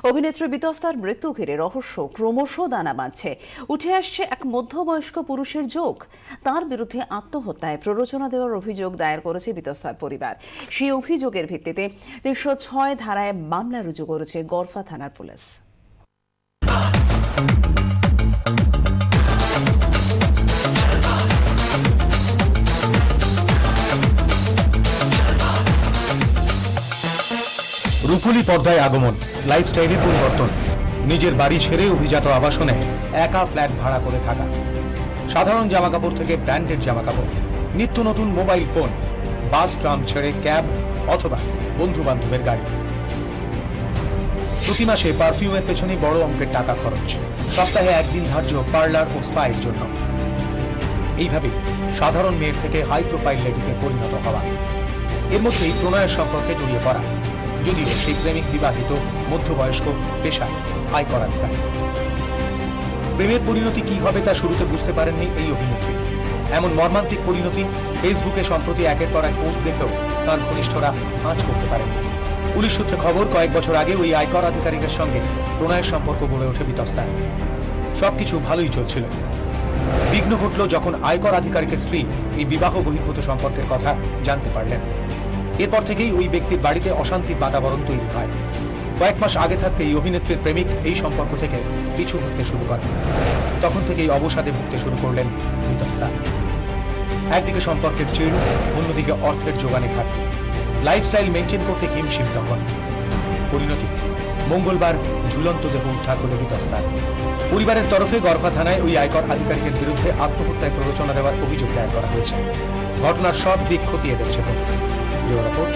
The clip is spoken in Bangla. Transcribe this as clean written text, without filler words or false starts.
অভিনেত্রী বিতস্তার মৃত্যু ঘিরে রহস্য ক্রমশ দানা বাঁধছে। উঠে আসছে এক মধ্যবয়স্ক পুরুষের যোগ। তার বিরুদ্ধে আত্মহত্যায় প্ররোচনা দেওয়ার অভিযোগ দায়ের করেছে বিতস্তার পরিবার। সেই অভিযোগের ভিত্তিতে ৩০৬ ধারায় মামলা রুজু করেছে গড়ফা থানার পুলিশ। রূপলী পর্দায় আগমন, লাইফস্টাইলের পরিবর্তন, নিজের বাড়ি ছেড়ে অভিজাত আবাসনে একা ফ্ল্যাট ভাড়া করে থাকা, সাধারণ জামাকাপড় থেকে ব্র্যান্ডেড জামাকাপড়, নিত্য নতুন মোবাইল ফোন, বাস ট্রাম ছেড়ে ক্যাব অথবা বন্ধু বান্ধবের গাড়ি। প্রতি মাসে পারফিউমের পেছনে বড় অঙ্কের টাকা খরচ, সপ্তাহে একদিন ধার্য পার্লার ও স্পায়ের জন্য। এইভাবে সাধারণ মেয়ের থেকে হাই প্রোফাইল লেডিতে পরিণত হওয়া, এর মধ্যেই প্রণয়ের সম্পর্কে জড়িয়ে পড়া, যদিও সেই প্রেমিক বিবাহিত মধ্যবয়স্ক পেশা আয়কর আধিকারিক। প্রেমের পরিণতি কি হবে তা শুরুতে বুঝতে পারেননি এই অভিনেত্রী। এমন মর্মান্তিক পরিণতি ফেসবুকে সম্প্রতি একের পর এক পোস্ট দেখেও তার ঘনিষ্ঠরা আঁচ করতে পারেনি। পুলিশ সূত্রে খবর, কয়েক বছর আগে ওই আয়কর আধিকারিকের সঙ্গে প্রণয়ের সম্পর্ক গড়ে ওঠে বিতস্তার। সবকিছু ভালোই চলছিল। বিঘ্ন ঘটল যখন আয়কর আধিকারিকের স্ত্রী এই বিবাহ বহির্ভূত সম্পর্কের কথা জানতে পারলেন। এরপর থেকেই ওই ব্যক্তির বাড়িতে অশান্তির বাতাবরণ তৈরি হয়। কয়েক মাস আগে থাকতে এই অভিনেত্রীর প্রেমিক এই সম্পর্ক থেকে পিছু হতে শুরু করেন। তখন থেকেই অবসাদে ভুগতে শুরু করলেন বিতস্তা। একদিকে সম্পর্কের চিড়, অন্যদিকে অর্থের যোগানে ঘাটতি, লাইফস্টাইল মেনটেন করতে হিমশিম তখন। পরিণতি, মঙ্গলবার ঝুলন্ত দেহ উদ্ধার করল বিতস্তার। পরিবারের তরফে গড়ফা থানায় ওই আয়কর আধিকারিকের বিরুদ্ধে আত্মহত্যায় প্ররোচনা দেওয়ার অভিযোগ দায়ের করা হয়েছে। ঘটনার সব দিক খতিয়ে দেখছে পুলিশ। রিপোর্ট